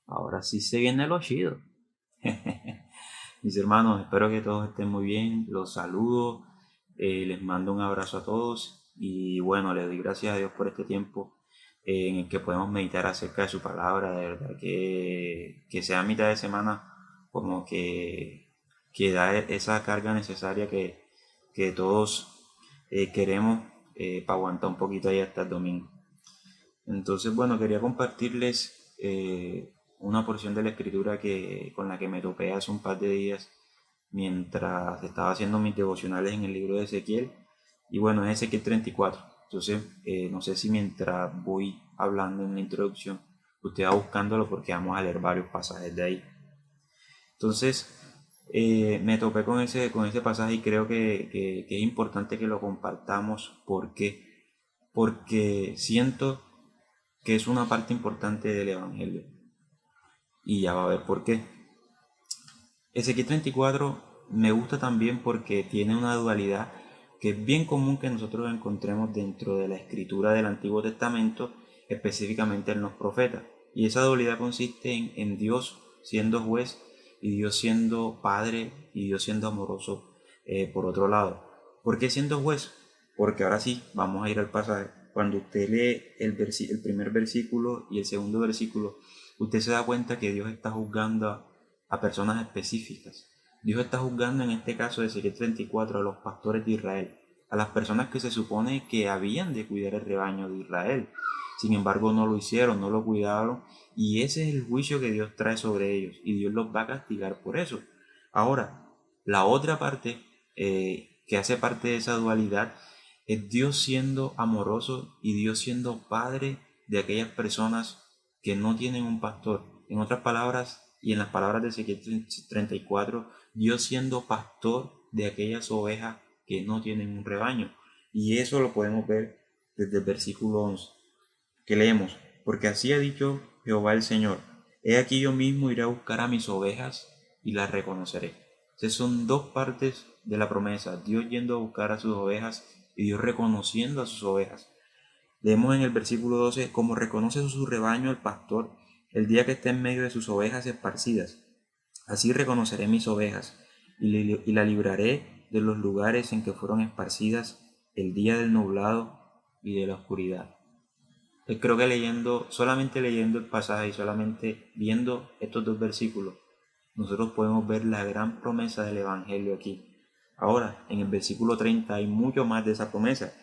Ahora sí se viene lo chido. Mis hermanos, espero que todos estén muy bien. Los saludo, les mando un abrazo a todos y bueno, les doy gracias a Dios por este tiempo en el que podemos meditar acerca de su palabra. De verdad que sea mitad de semana como que da esa carga necesaria que todos queremos para aguantar un poquito ahí hasta el domingo. Entonces, bueno, quería compartirles una porción de la escritura con la que me topé hace un par de días mientras estaba haciendo mis devocionales en el libro de Ezequiel. Y bueno, es Ezequiel 34. Entonces, no sé si mientras voy hablando en la introducción, usted va buscándolo porque vamos a leer varios pasajes de ahí. Entonces, me topé con ese pasaje y creo que es importante que lo compartamos. ¿Por qué? Porque siento que es una parte importante del Evangelio. Y ya va a ver por qué. Ezequiel 34 me gusta también porque tiene una dualidad que es bien común que nosotros encontremos dentro de la escritura del Antiguo Testamento, específicamente en los profetas. Y esa dualidad consiste en Dios siendo juez y Dios siendo padre y Dios siendo amoroso por otro lado. ¿Por qué siendo juez? Porque ahora sí, vamos a ir al pasaje. Cuando usted lee el primer versículo y el segundo versículo, usted se da cuenta que Dios está juzgando a personas específicas. Dios está juzgando en este caso de Ezequiel 34 a los pastores de Israel, a las personas que se supone que habían de cuidar el rebaño de Israel. Sin embargo, no lo hicieron, no lo cuidaron, y ese es el juicio que Dios trae sobre ellos, y Dios los va a castigar por eso. Ahora, la otra parte que hace parte de esa dualidad es Dios siendo amoroso y Dios siendo padre de aquellas personas que no tienen un pastor. En otras palabras, y en las palabras de Ezequiel 34, Dios siendo pastor de aquellas ovejas que no tienen un rebaño. Y eso lo podemos ver desde el versículo 11, que leemos: porque así ha dicho Jehová el Señor, he aquí yo mismo iré a buscar a mis ovejas y las reconoceré. Esas son dos partes de la promesa: Dios yendo a buscar a sus ovejas y Dios reconociendo a sus ovejas. Leemos en el versículo 12: como reconoce su rebaño el pastor el día que esté en medio de sus ovejas esparcidas, así reconoceré mis ovejas y la libraré de los lugares en que fueron esparcidas el día del nublado y de la oscuridad. Creo que solamente leyendo el pasaje y solamente viendo estos dos versículos, nosotros podemos ver la gran promesa del Evangelio aquí. Ahora, en el versículo 30 hay mucho más de esa promesa.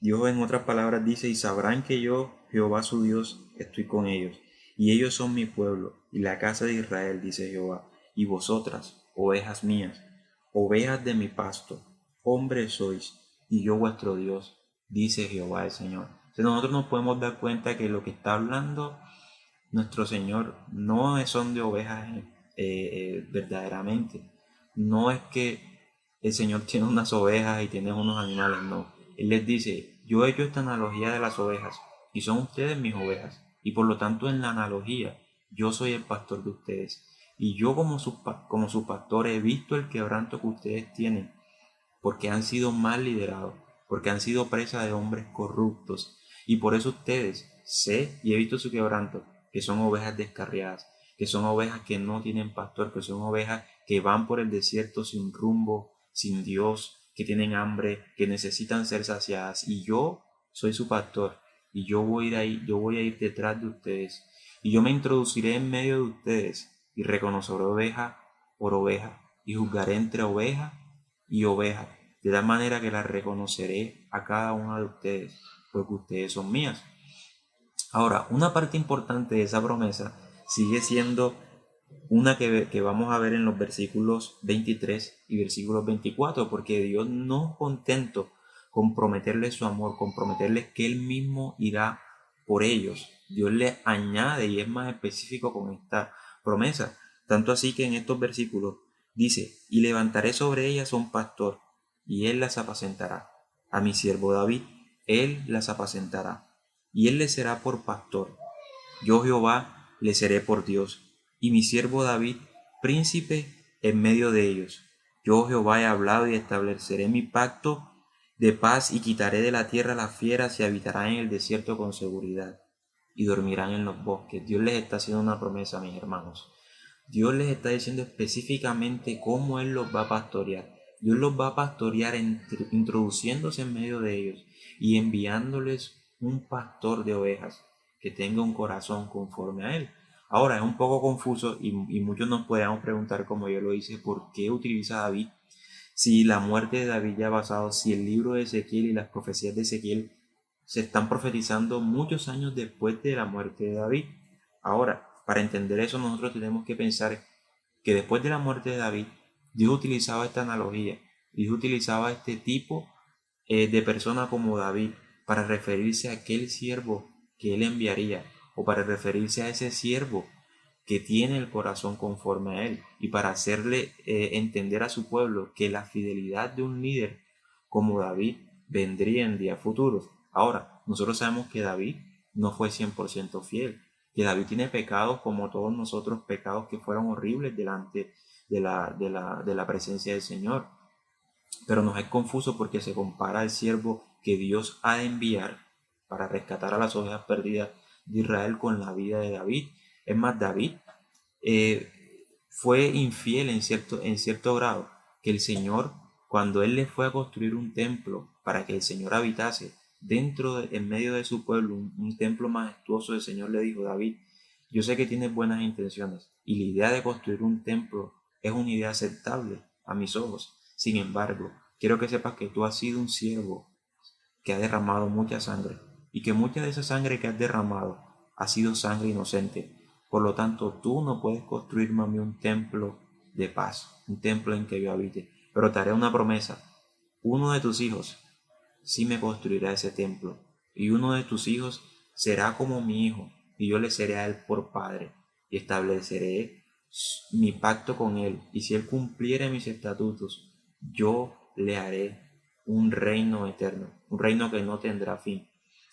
Dios en otras palabras dice: y sabrán que yo, Jehová su Dios, estoy con ellos, y ellos son mi pueblo, y la casa de Israel, dice Jehová, y vosotras, ovejas mías, ovejas de mi pasto, hombres sois, y yo vuestro Dios, dice Jehová el Señor. Entonces nosotros nos podemos dar cuenta que lo que está hablando nuestro Señor no son de ovejas verdaderamente. No es que el Señor tiene unas ovejas y tiene unos animales, no. Él les dice: yo he hecho esta analogía de las ovejas y son ustedes mis ovejas. Y por lo tanto, en la analogía, yo soy el pastor de ustedes. Y yo como su pastor he visto el quebranto que ustedes tienen porque han sido mal liderados, porque han sido presa de hombres corruptos. Y por eso ustedes sé y he visto su quebranto, que son ovejas descarriadas, que son ovejas que no tienen pastor, que son ovejas que van por el desierto sin rumbo, sin Dios, que tienen hambre, que necesitan ser saciadas. Y yo soy su pastor, y yo voy a ir detrás de ustedes, y yo me introduciré en medio de ustedes, y reconoceré oveja por oveja, y juzgaré entre oveja y ovejas, de tal manera que las reconoceré a cada una de ustedes, porque ustedes son mías. Ahora, una parte importante de esa promesa sigue siendo una que vamos a ver en los versículos 23 y versículos 24, porque Dios no contento con prometerles su amor, con prometerles que Él mismo irá por ellos, Dios les añade y es más específico con esta promesa. Tanto así que en estos versículos dice: y levantaré sobre ellas un pastor, y él las apacentará. A mi siervo David, él las apacentará, y él les será por pastor. Yo Jehová le seré por Dios, y mi siervo David príncipe en medio de ellos. Yo Jehová he hablado y estableceré mi pacto de paz y quitaré de la tierra las fieras y habitarán en el desierto con seguridad. y dormirán en los bosques. Dios les está haciendo una promesa, mis hermanos. Dios les está diciendo específicamente cómo Él los va a pastorear. Dios los va a pastorear introduciéndose en medio de ellos y enviándoles un pastor de ovejas que tenga un corazón conforme a Él. Ahora es un poco confuso y muchos nos podríamos preguntar, como yo lo hice, ¿por qué utiliza David? Si la muerte de David ya ha pasado, si el libro de Ezequiel y las profecías de Ezequiel se están profetizando muchos años después de la muerte de David. Ahora, para entender eso, nosotros tenemos que pensar que después de la muerte de David, Dios utilizaba esta analogía, Dios utilizaba este tipo de persona como David para referirse a aquel siervo que él enviaría, o para referirse a ese siervo que tiene el corazón conforme a él, y para hacerle entender a su pueblo que la fidelidad de un líder como David vendría en días futuros. Ahora, nosotros sabemos que David no fue 100% fiel, que David tiene pecados como todos nosotros, pecados que fueron horribles delante de la presencia del Señor. Pero nos es confuso porque se compara al siervo que Dios ha de enviar para rescatar a las ovejas perdidas de Israel con la vida de David. Es más, David eh, fue infiel en cierto grado, que el Señor, cuando él le fue a construir un templo para que el Señor habitase en medio de su pueblo, un templo majestuoso, el Señor le dijo: David, yo sé que tienes buenas intenciones y la idea de construir un templo es una idea aceptable a mis ojos. Sin embargo, quiero que sepas que tú has sido un siervo que ha derramado mucha sangre y que mucha de esa sangre que has derramado ha sido sangre inocente. Por lo tanto, tú no puedes construirme a mí un templo de paz, un templo en que yo habite. Pero te haré una promesa: uno de tus hijos sí me construirá ese templo, y uno de tus hijos será como mi hijo, y yo le seré a él por padre, y estableceré mi pacto con él, y si él cumpliere mis estatutos, yo le haré un reino eterno, un reino que no tendrá fin.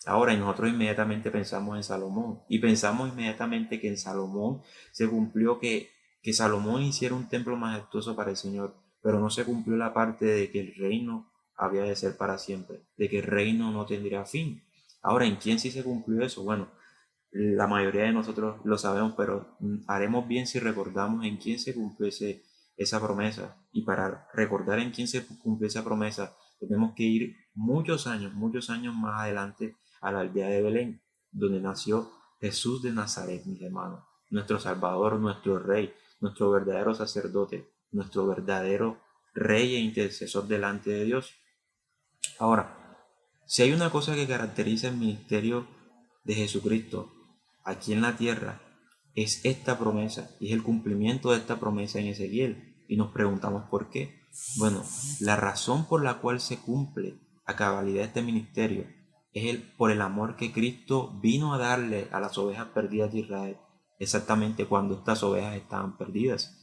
Ahora, nosotros inmediatamente pensamos en Salomón, y pensamos inmediatamente que en Salomón se cumplió que Salomón hiciera un templo majestuoso para el Señor, pero no se cumplió la parte de que el reino había de ser para siempre, de que el reino no tendría fin. Ahora, ¿en quién sí se cumplió eso? Bueno, la mayoría de nosotros lo sabemos, pero haremos bien si recordamos en quién se cumplió esa promesa. Y para recordar en quién se cumplió esa promesa, tenemos que ir muchos años más adelante a la aldea de Belén, donde nació Jesús de Nazaret, mis hermanos, nuestro Salvador, nuestro Rey, nuestro verdadero sacerdote, nuestro verdadero Rey e intercesor delante de Dios. Ahora, si hay una cosa que caracteriza el ministerio de Jesucristo aquí en la tierra, es esta promesa, y es el cumplimiento de esta promesa en Ezequiel. Y nos preguntamos por qué. Bueno, la razón por la cual se cumple a cabalidad este ministerio es por el amor que Cristo vino a darle a las ovejas perdidas de Israel, exactamente cuando estas ovejas estaban perdidas.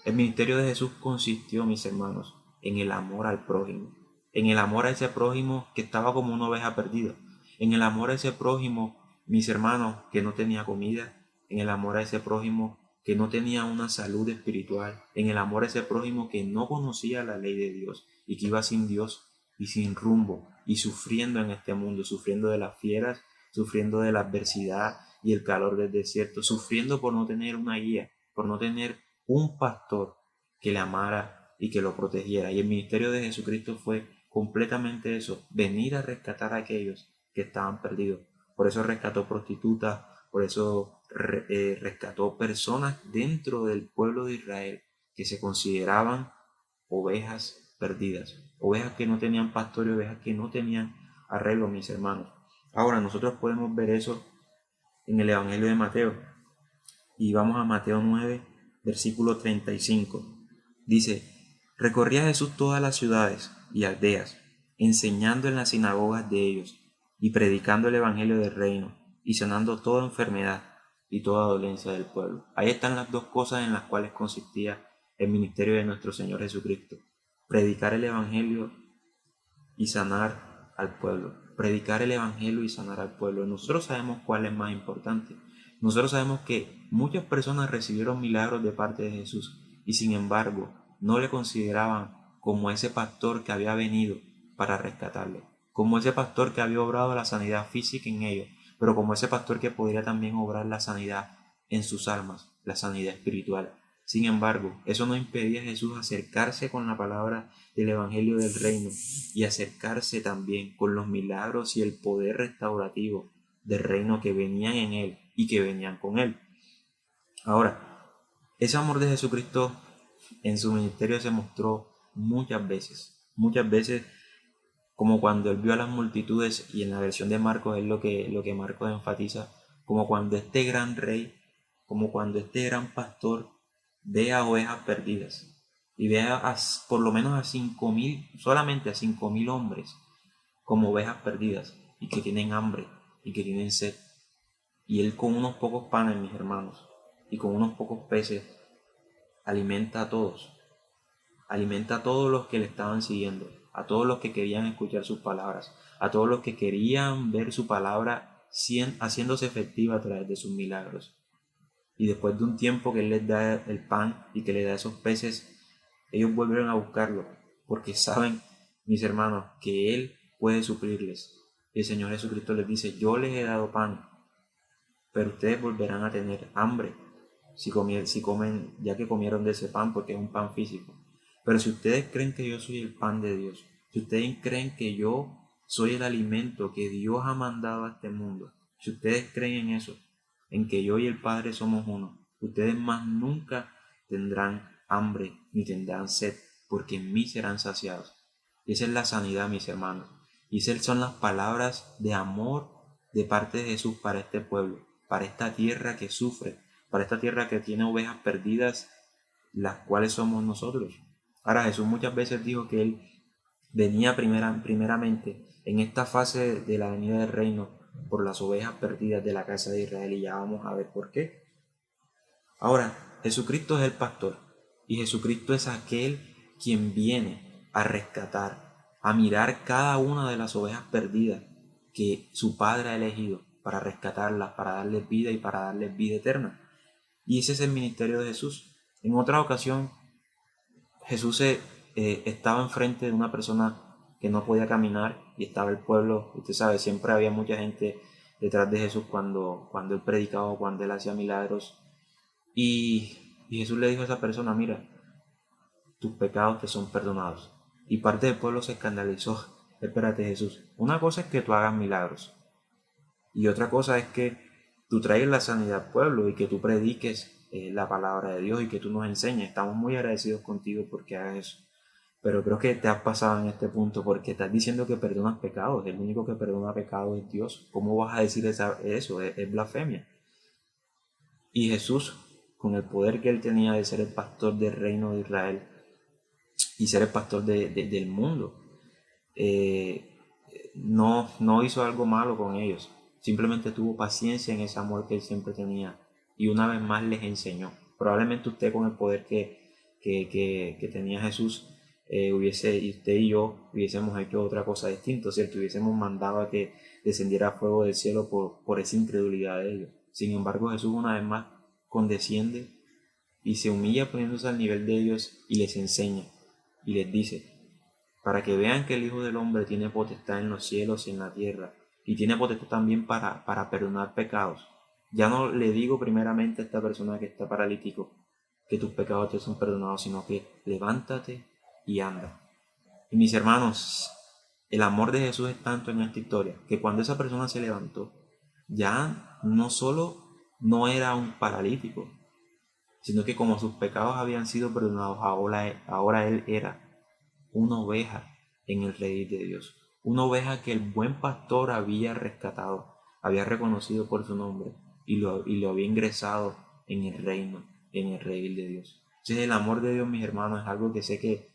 El ministerio de Jesús consistió, mis hermanos, en el amor al prójimo, en el amor a ese prójimo que estaba como una oveja perdida, en el amor a ese prójimo, mis hermanos, que no tenía comida, en el amor a ese prójimo que no tenía una salud espiritual, en el amor a ese prójimo que no conocía la ley de Dios y que iba sin Dios y sin rumbo y sufriendo en este mundo, sufriendo de las fieras, sufriendo de la adversidad y el calor del desierto, sufriendo por no tener una guía, por no tener un pastor que le amara y que lo protegiera. Y el ministerio de Jesucristo fue completamente eso: venir a rescatar a aquellos que estaban perdidos. Por eso rescató prostitutas, por eso rescató personas dentro del pueblo de Israel que se consideraban ovejas perdidas, ovejas que no tenían pastor y ovejas que no tenían arreglo, mis hermanos. Ahora nosotros podemos ver eso en el Evangelio de Mateo, y vamos a Mateo 9, versículo 35. Dice: recorría Jesús todas las ciudades y aldeas, enseñando en las sinagogas de ellos, y predicando el evangelio del reino, y sanando toda enfermedad y toda dolencia del pueblo. Ahí están las dos cosas en las cuales consistía el ministerio de nuestro Señor Jesucristo: predicar el evangelio y sanar al pueblo. Predicar el evangelio y sanar al pueblo. Nosotros sabemos cuál es más importante. Nosotros sabemos que muchas personas recibieron milagros de parte de Jesús y sin embargo no le consideraban como ese pastor que había venido para rescatarle, como ese pastor que había obrado la sanidad física en ellos, pero como ese pastor que podría también obrar la sanidad en sus almas, la sanidad espiritual. Sin embargo, eso no impedía a Jesús acercarse con la palabra del Evangelio del Reino y acercarse también con los milagros y el poder restaurativo del reino que venían en él y que venían con él. Ahora, ese amor de Jesucristo en su ministerio se mostró muchas veces como cuando él vio a las multitudes, y en la versión de Marcos es lo que Marcos enfatiza, como cuando este gran rey, como cuando este gran pastor ve a ovejas perdidas y ve por lo menos a 5.000, solamente a 5.000 hombres como ovejas perdidas y que tienen hambre y que tienen sed. Y él con unos pocos panes, mis hermanos, y con unos pocos peces, alimenta a todos. Alimenta a todos los que le estaban siguiendo, a todos los que querían escuchar sus palabras, a todos los que querían ver su palabra haciéndose efectiva a través de sus milagros. Y después de un tiempo que él les da el pan y que les da esos peces, ellos vuelven a buscarlo, porque saben, mis hermanos, que él puede suplirles. Y el Señor Jesucristo les dice: yo les he dado pan, pero ustedes volverán a tener hambre si comen, ya que comieron de ese pan, porque es un pan físico. Pero si ustedes creen que yo soy el pan de Dios, si ustedes creen que yo soy el alimento que Dios ha mandado a este mundo, si ustedes creen en eso, en que yo y el Padre somos uno, ustedes más nunca tendrán hambre ni tendrán sed, porque en mí serán saciados. Y esa es la sanidad, mis hermanos. Y esas son las palabras de amor de parte de Jesús para este pueblo, para esta tierra que sufre, para esta tierra que tiene ovejas perdidas, las cuales somos nosotros. Ahora, Jesús muchas veces dijo que él venía primeramente en esta fase de la venida del reino por las ovejas perdidas de la casa de Israel, y ya vamos a ver por qué. Ahora, Jesucristo es el pastor y Jesucristo es aquel quien viene a rescatar, a mirar cada una de las ovejas perdidas que su Padre ha elegido para rescatarlas, para darles vida y para darles vida eterna. Y ese es el ministerio de Jesús. En otra ocasión, Jesús estaba enfrente de una persona que no podía caminar y estaba el pueblo. Usted sabe, siempre había mucha gente detrás de Jesús cuando él predicaba o cuando él hacía milagros. Y Jesús le dijo a esa persona: mira, tus pecados te son perdonados. Y parte del pueblo se escandalizó. Espérate, Jesús, una cosa es que tú hagas milagros y otra cosa es que tú traigas la sanidad al pueblo y que tú prediques la palabra de Dios y que tú nos enseñes. Estamos muy agradecidos contigo porque hagas eso. Pero creo que te has pasado en este punto porque estás diciendo que perdonas pecados. El único que perdona pecados es Dios. ¿Cómo vas a decir eso? Es blasfemia. Y Jesús, con el poder que él tenía de ser el pastor del reino de Israel y ser el pastor del mundo, no hizo algo malo con ellos. Simplemente tuvo paciencia en ese amor que él siempre tenía. Y una vez más les enseñó. Probablemente usted, con el poder que tenía Jesús, y usted y yo hubiésemos hecho otra cosa distinta, ¿cierto? Hubiésemos mandado a que descendiera fuego del cielo por esa incredulidad de ellos. Sin embargo, Jesús una vez más condesciende y se humilla poniéndose al nivel de ellos y les enseña y les dice: para que vean que el Hijo del Hombre tiene potestad en los cielos y en la tierra, y tiene potestad también para perdonar pecados. Ya no le digo primeramente a esta persona que está paralítico que tus pecados te son perdonados, sino que levántate y anda. Y mis hermanos, el amor de Jesús es tanto en esta historia que cuando esa persona se levantó, ya no solo no era un paralítico, sino que como sus pecados habían sido perdonados, ahora él era una oveja en el redil de Dios. Una oveja que el buen pastor había rescatado, había reconocido por su nombre y lo había ingresado en el reino, en el redil de Dios. Entonces el amor de Dios, mis hermanos, es algo que sé que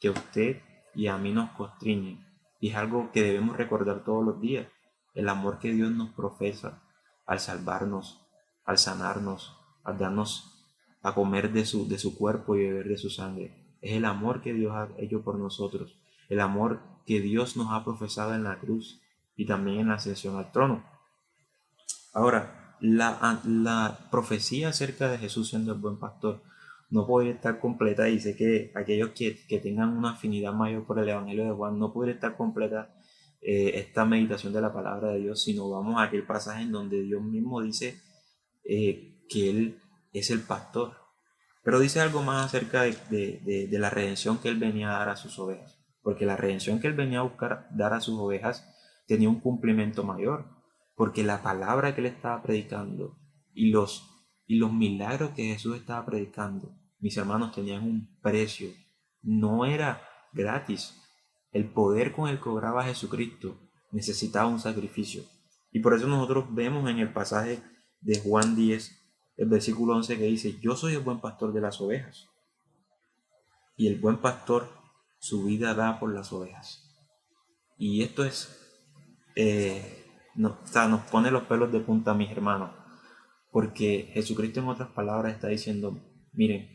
a usted y a mí nos constriñe. Y es algo que debemos recordar todos los días. El amor que Dios nos profesa al salvarnos, al sanarnos, al darnos a comer de su cuerpo y beber de su sangre. Es el amor que Dios ha hecho por nosotros, el amor que Dios nos ha profesado en la cruz y también en la ascensión al trono. Ahora, la profecía acerca de Jesús siendo el buen pastor no podría estar completa, y sé que aquellos que tengan una afinidad mayor por el Evangelio de Juan no podría estar completa esta meditación de la palabra de Dios, sino vamos a aquel pasaje en donde Dios mismo dice que Él es el pastor. Pero dice algo más acerca de la redención que Él venía a dar a sus ovejas. Porque la redención que Él venía a buscar dar a sus ovejas tenía un cumplimiento mayor. Porque la palabra que Él estaba predicando y los milagros que Jesús estaba predicando, mis hermanos, tenían un precio. No era gratis. El poder con el que obraba Jesucristo necesitaba un sacrificio. Y por eso nosotros vemos en el pasaje de Juan 10, el versículo 11, que dice: yo soy el buen pastor de las ovejas, y el buen pastor su vida da por las ovejas. Y esto nos pone los pelos de punta, mis hermanos, porque Jesucristo, en otras palabras, está diciendo: miren,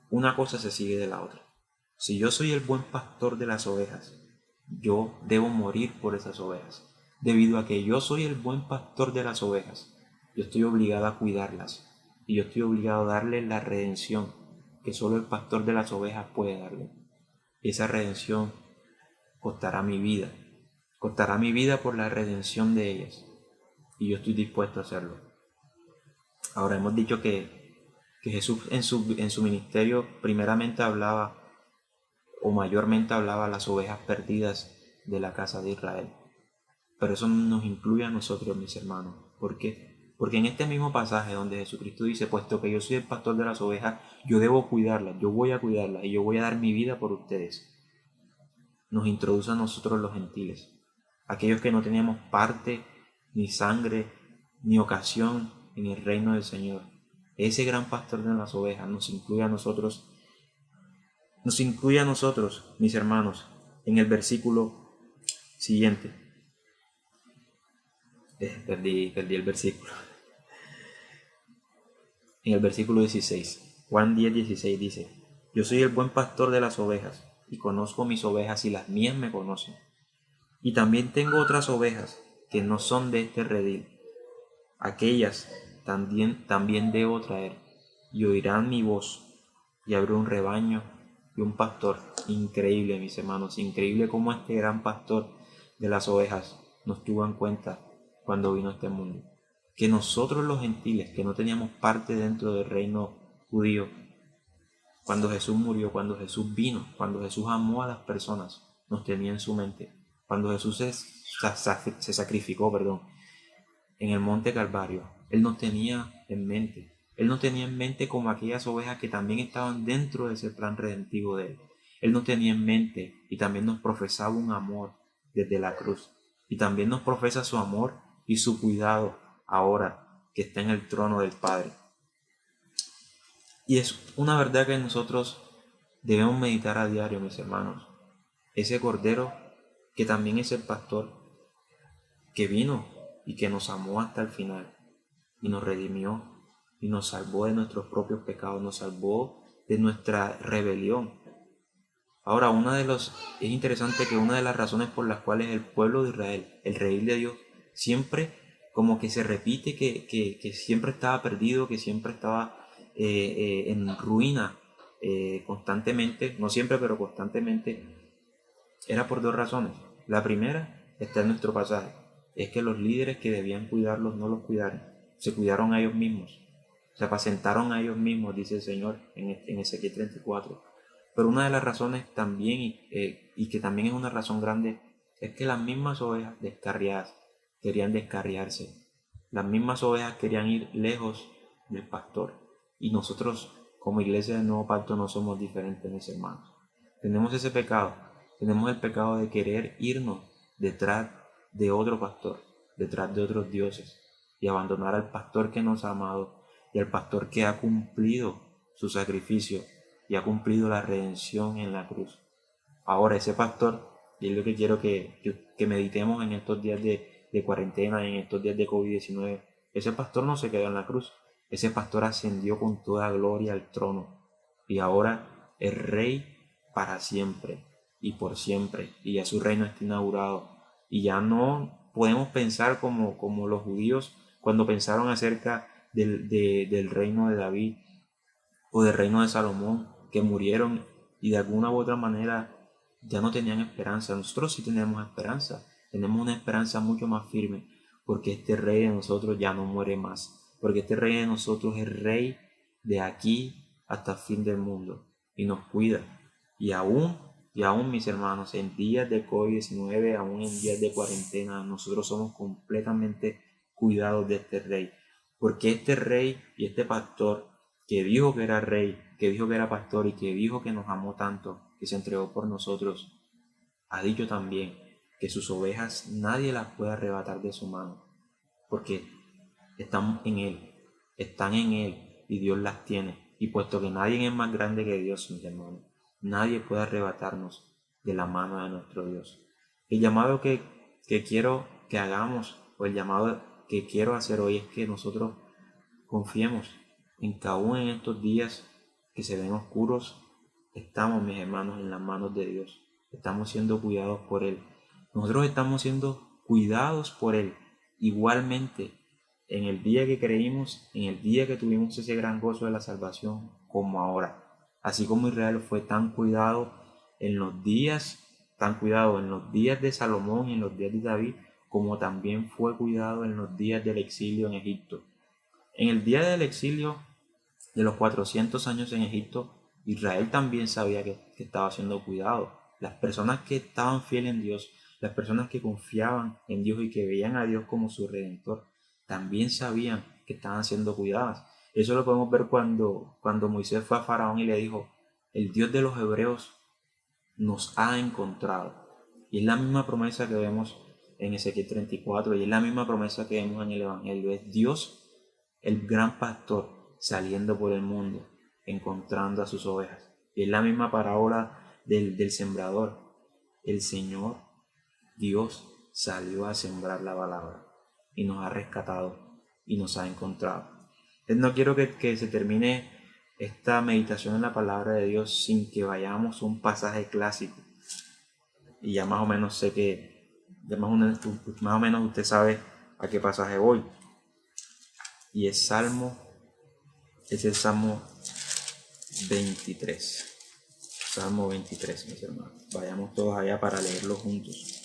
una cosa se sigue de la otra. Si yo soy el buen pastor de las ovejas, yo debo morir por esas ovejas. Debido a que yo soy el buen pastor de las ovejas, yo estoy obligado a cuidarlas, y yo estoy obligado a darle la redención que solo el pastor de las ovejas puede darle. Y esa redención costará mi vida por la redención de ellas, y yo estoy dispuesto a hacerlo. Ahora, hemos dicho que Jesús en su ministerio primeramente hablaba, o mayormente hablaba, a las ovejas perdidas de la casa de Israel. Pero eso nos incluye a nosotros, mis hermanos. ¿Por qué? Porque en este mismo pasaje donde Jesucristo dice: puesto que yo soy el pastor de las ovejas, yo debo cuidarlas, yo voy a cuidarlas y yo voy a dar mi vida por ustedes, nos introduce a nosotros, los gentiles, aquellos que no teníamos parte, ni sangre, ni ocasión en el reino del Señor. Ese gran pastor de las ovejas nos incluye a nosotros, mis hermanos, en el versículo siguiente. Perdí el versículo. En el versículo 16, Juan 10:16 dice: yo soy el buen pastor de las ovejas, y conozco mis ovejas, y las mías me conocen. Y también tengo otras ovejas que no son de este redil. Aquellas también debo traer, y oirán mi voz, y habrá un rebaño y un pastor. Increíble, mis hermanos, increíble cómo este gran pastor de las ovejas nos tuvo en cuenta cuando vino a este mundo. Que nosotros, los gentiles, que no teníamos parte dentro del reino judío, cuando Jesús murió, cuando Jesús vino, cuando Jesús amó a las personas, nos tenía en su mente. Cuando Jesús se sacrificó, en el monte Calvario, Él nos tenía en mente. Él nos tenía en mente como aquellas ovejas que también estaban dentro de ese plan redentivo de Él. Él nos tenía en mente y también nos profesaba un amor desde la cruz. Y también nos profesa su amor y su cuidado ahora que está en el trono del Padre. Y es una verdad que nosotros debemos meditar a diario, mis hermanos. Ese Cordero que también es el pastor, que vino y que nos amó hasta el final, y nos redimió, y nos salvó de nuestros propios pecados, nos salvó de nuestra rebelión. Ahora, es interesante que una de las razones por las cuales el pueblo de Israel, el rey de Dios, siempre como que se repite que siempre estaba perdido, que siempre estaba en ruina constantemente, no siempre, pero constantemente, era por dos razones. La primera está en nuestro pasaje: es que los líderes que debían cuidarlos no los cuidaron, se cuidaron a ellos mismos, se apacentaron a ellos mismos, dice el Señor en Ezequiel 34. Pero una de las razones también, y que también es una razón grande, es que las mismas ovejas descarriadas querían descarriarse. Las mismas ovejas querían ir lejos del pastor. Y nosotros, como iglesia del Nuevo Pacto, no somos diferentes, mis hermanos. Tenemos ese pecado. Tenemos el pecado de querer irnos detrás de otro pastor, detrás de otros dioses, y abandonar al pastor que nos ha amado y al pastor que ha cumplido su sacrificio y ha cumplido la redención en la cruz. Ahora, ese pastor, y es lo que quiero que meditemos en estos días de cuarentena, en estos días de COVID-19, ese pastor no se quedó en la cruz, ese pastor ascendió con toda gloria al trono, y ahora es rey para siempre y por siempre, y ya su reino está inaugurado, y ya no podemos pensar como los judíos cuando pensaron acerca del reino de David o del reino de Salomón, que murieron y de alguna u otra manera ya no tenían esperanza. Nosotros sí tenemos esperanza. tenemos una esperanza mucho más firme, porque este Rey de nosotros ya no muere más, porque este Rey de nosotros es Rey de aquí hasta el fin del mundo y nos cuida. Y aún mis hermanos, en días de COVID-19, aún en días de cuarentena, nosotros somos completamente cuidados de este Rey, porque este Rey y este pastor que dijo que era Rey, que dijo que era pastor y que dijo que nos amó tanto, que se entregó por nosotros, ha dicho también que sus ovejas nadie las puede arrebatar de su mano, porque estamos en Él, están en Él y Dios las tiene. Y puesto que nadie es más grande que Dios, mis hermanos, nadie puede arrebatarnos de la mano de nuestro Dios. El llamado que quiero que hagamos, o el llamado que quiero hacer hoy, es que nosotros confiemos en que aún en estos días que se ven oscuros, estamos, mis hermanos, en las manos de Dios. Estamos siendo cuidados por Él. Nosotros estamos siendo cuidados por Él. Igualmente, en el día que creímos, en el día que tuvimos ese gran gozo de la salvación, como ahora. Así como Israel fue tan cuidado en los días, de Salomón y en los días de David, como también fue cuidado en los días del exilio en Egipto. En el día del exilio de los 400 años en Egipto, Israel también sabía que estaba siendo cuidado. Las personas que estaban fieles en Dios, las personas que confiaban en Dios y que veían a Dios como su redentor, también sabían que estaban siendo cuidadas. Eso lo podemos ver cuando Moisés fue a Faraón y le dijo: el Dios de los hebreos nos ha encontrado. Y es la misma promesa que vemos en Ezequiel 34, y es la misma promesa que vemos en el Evangelio. Es Dios, el gran pastor, saliendo por el mundo, encontrando a sus ovejas. Y es la misma parábola del sembrador. El Señor, Dios, salió a sembrar la palabra y nos ha rescatado y nos ha encontrado. Entonces no quiero que se termine esta meditación en la palabra de Dios sin que vayamos a un pasaje clásico. Y ya más o menos sé que, más o menos usted sabe a qué pasaje voy. Y es el Salmo 23. Salmo 23, mis hermanos. Vayamos todos allá para leerlo juntos.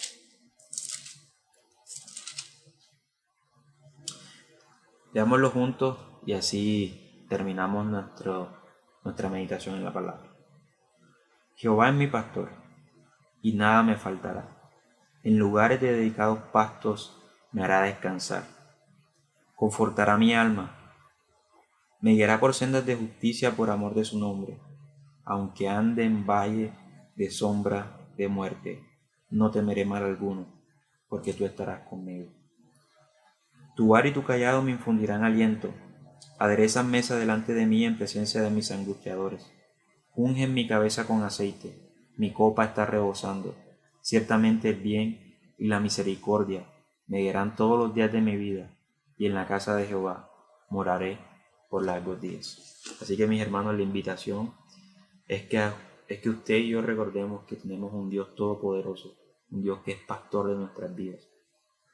Leámoslo juntos y así terminamos nuestra meditación en la palabra. Jehová es mi pastor, y nada me faltará. En lugares de dedicados pastos me hará descansar. Confortará mi alma. Me guiará por sendas de justicia por amor de su nombre. Aunque ande en valle de sombra de muerte, no temeré mal alguno, porque tú estarás conmigo. Tu vara y tu cayado me infundirán aliento. Aderezan mesa delante de mí en presencia de mis angustiadores. Ungen mi cabeza con aceite, mi copa está rebosando. Ciertamente el bien y la misericordia me guiarán todos los días de mi vida, y en la casa de Jehová moraré por largos días. Así que, mis hermanos, la invitación es que usted y yo recordemos que tenemos un Dios todopoderoso, un Dios que es pastor de nuestras vidas,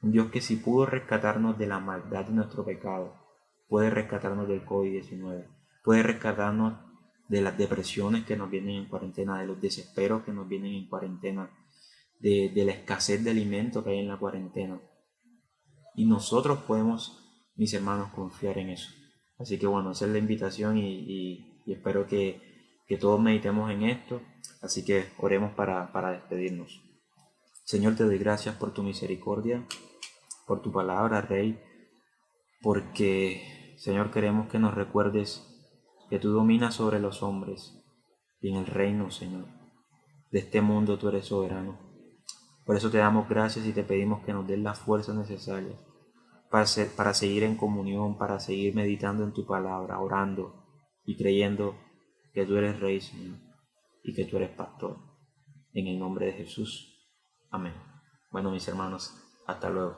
un Dios que, si pudo rescatarnos de la maldad de nuestro pecado, puede rescatarnos del COVID-19, puede rescatarnos de las depresiones que nos vienen en cuarentena, de los desesperos que nos vienen en cuarentena, de la escasez de alimentos que hay en la cuarentena. Y nosotros podemos, mis hermanos, confiar en eso. Así que bueno, esa es la invitación y espero que todos meditemos en esto. Así que oremos para despedirnos. Señor, te doy gracias por tu misericordia, por tu palabra, Rey, porque, Señor, queremos que nos recuerdes que tú dominas sobre los hombres y en el reino, Señor, de este mundo tú eres soberano. Por eso te damos gracias y te pedimos que nos des las fuerzas necesarias para seguir en comunión, para seguir meditando en tu palabra, orando y creyendo que tú eres Rey, Señor, y que tú eres pastor. En el nombre de Jesús. Amén. Bueno, mis hermanos, hasta luego.